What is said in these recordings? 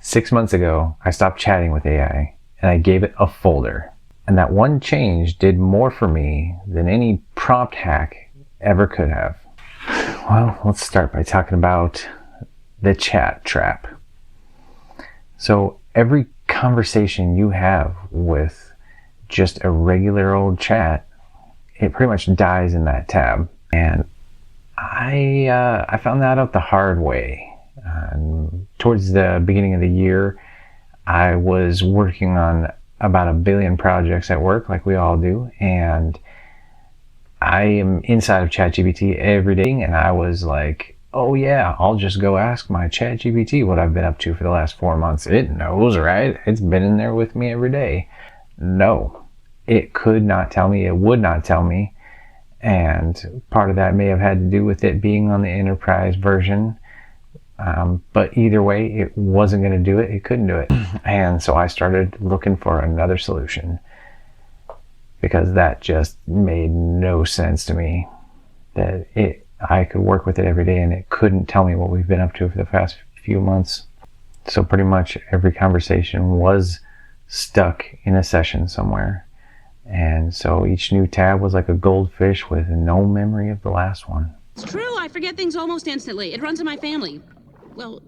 6 months ago, I stopped chatting with AI and I gave it a folder. And that one change did more for me than any prompt hack ever could have. Well, let's start by talking about the chat trap. So every conversation you have with just a regular old chat, it pretty much dies in that tab. And I found that out the hard way. Towards the beginning of the year, I was working on about 1 billion projects at work, like we all do, and I am inside of ChatGPT every day, and I was like, oh yeah, I'll just go ask my ChatGPT what I've been up to for the last 4 months. It knows, right? It's been in there with me every day. No, it could not tell me. It would not tell me. And part of that may have had to do with it being on the enterprise version. But either way, it wasn't going to do it. It couldn't do it. And so I started looking for another solution, because that just made no sense to me, that I could work with it every day and it couldn't tell me what we've been up to for the past few months. So pretty much every conversation was stuck in a session somewhere. And so each new tab was like a goldfish with no memory of the last one. It's true, I forget things almost instantly. It runs in my family. Well,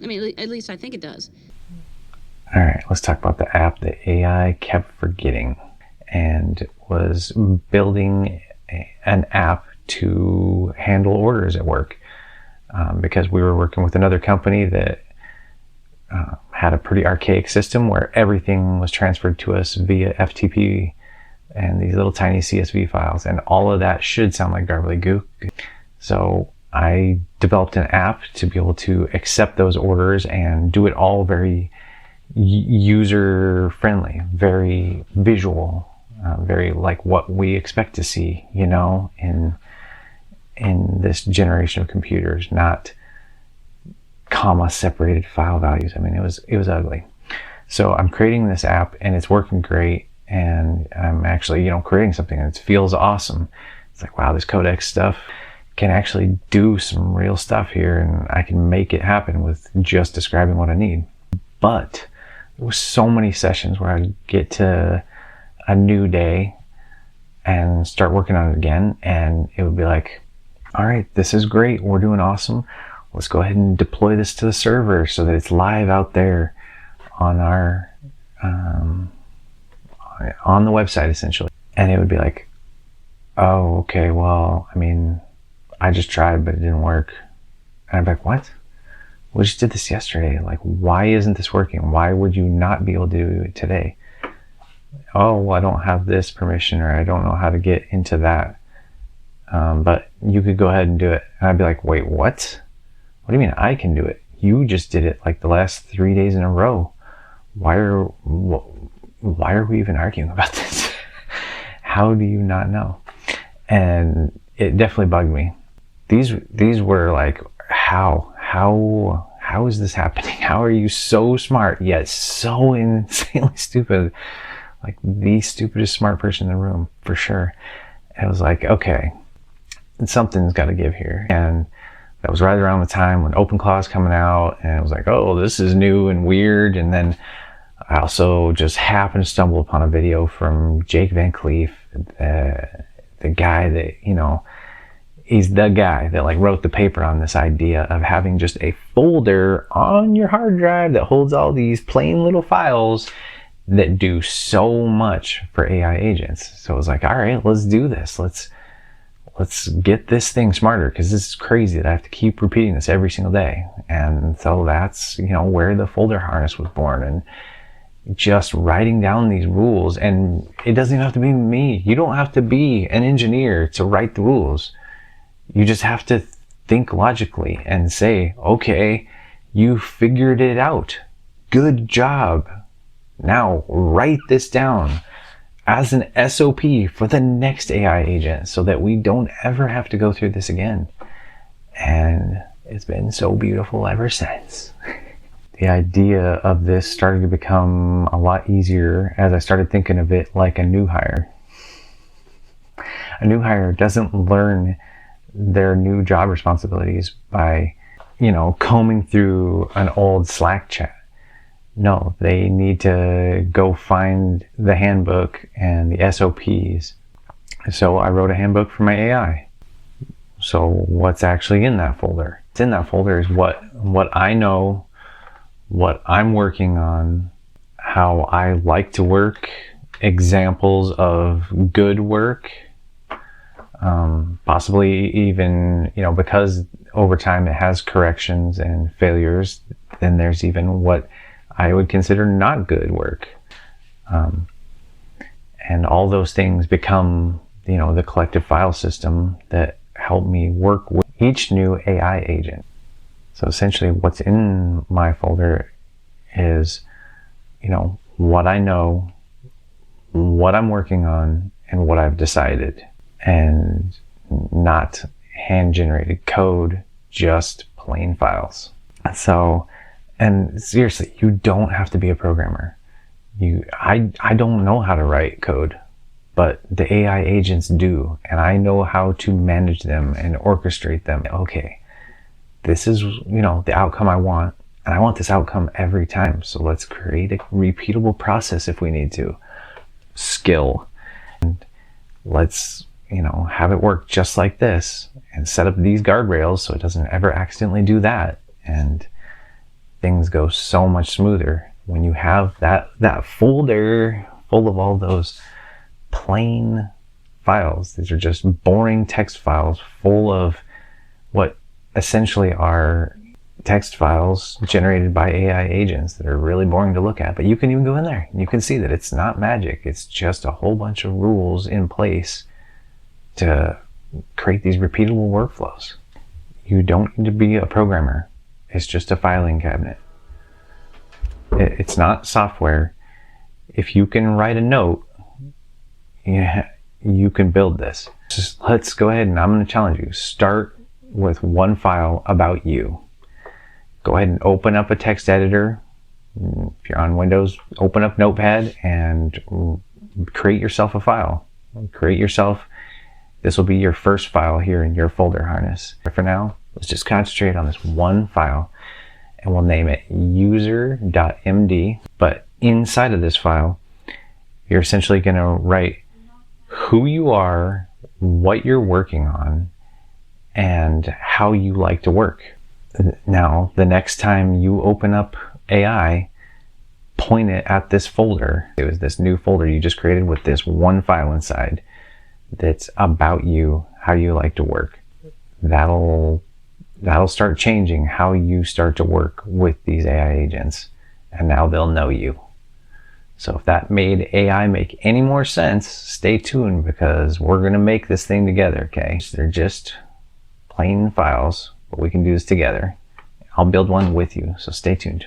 I mean, at least I think it does. All right, let's talk about the app that AI kept forgetting, and was building an app to handle orders at work, because we were working with another company that had a pretty archaic system where everything was transferred to us via FTP and these little tiny CSV files, and all of that should sound like gobbledygook. So I developed an app to be able to accept those orders and do it all very user friendly, very visual, very like what we expect to see, you know, in this generation of computers, not comma separated file values. I mean, it was ugly. So I'm creating this app and it's working great, and I'm actually, you know, creating something and it feels awesome. It's like, wow, this codex stuff can actually do some real stuff here, and I can make it happen with just describing what I need. But there was so many sessions where I'd get to a new day and start working on it again, and it would be like, all right, this is great, we're doing awesome, let's go ahead and deploy this to the server so that it's live out there on our on the website essentially. And it would be like, oh, okay, well, I mean, I just tried, but it didn't work. And I'd be like, what? We just did this yesterday. Like, why isn't this working? Why would you not be able to do it today? Oh, well, I don't have this permission, or I don't know how to get into that. But you could go ahead and do it. And I'd be like, wait, what? What do you mean I can do it? You just did it like the last 3 days in a row. Why are we even arguing about this? How do you not know? And it definitely bugged me. These were like, how is this happening? How are you so smart yet so insanely stupid? Like the stupidest smart person in the room, for sure. And I was like, okay, something's got to give here. And that was right around the time when OpenClaw was coming out, and it was like, oh, this is new and weird. And then I also just happened to stumble upon a video from Jake Van Cleef, the guy that, you know, he's the guy that like wrote the paper on this idea of having just a folder on your hard drive that holds all these plain little files that do so much for AI agents. So it was like, all right, let's do this. Let's get this thing smarter, because this is crazy that I have to keep repeating this every single day. And so that's, you know, where the folder harness was born, and just writing down these rules. And it doesn't even have to be me. You don't have to be an engineer to write the rules. You just have to think logically and say, okay, you figured it out. Good job. Now write this down as an SOP for the next AI agent so that we don't ever have to go through this again. And it's been so beautiful ever since. The idea of this started to become a lot easier as I started thinking of it like a new hire. A new hire doesn't learn their new job responsibilities by, you know, combing through an old Slack chat. No, they need to go find the handbook and the SOPs. So I wrote a handbook for my AI. So what's actually in that folder? What's in that folder is what I know, what I'm working on, how I like to work, examples of good work, possibly even, because over time it has corrections and failures, then there's even what I would consider not good work. And all those things become, the collective file system that help me work with each new AI agent. So essentially what's in my folder is, what I know, what I'm working on, and what I've decided, and not hand-generated code, just plain files. So, and seriously, you don't have to be a programmer. I don't know how to write code, but the AI agents do, and I know how to manage them and orchestrate them. Okay, this is, the outcome I want, and I want this outcome every time. So let's create a repeatable process if we need to. Skill. And let's, have it work just like this, and set up these guardrails so it doesn't ever accidentally do that. And things go so much smoother when you have that folder full of all those plain files. These are just boring text files full of what essentially are text files generated by AI agents that are really boring to look at. But you can even go in there and you can see that it's not magic. It's just a whole bunch of rules in place to create these repeatable workflows. You don't need to be a programmer. It's just a filing cabinet. It's not software. If you can write a note, you can build this. Just let's go ahead, and I'm going to challenge you. Start with one file about you. Go ahead and open up a text editor. If you're on Windows, open up Notepad and create yourself a file. This will be your first file here in your folder harness. For now, let's just concentrate on this one file, and we'll name it USER.md. But inside of this file, you're essentially going to write who you are, what you're working on, and how you like to work. Now, the next time you open up AI, point it at this folder. It was this new folder you just created with this one file inside that's about you, how you like to work. That'll start changing how you start to work with these AI agents, and now they'll know you. So if that made AI make any more sense, stay tuned, because we're going to make this thing together, okay? They're just plain files, but we can do this together. I'll build one with you, so stay tuned.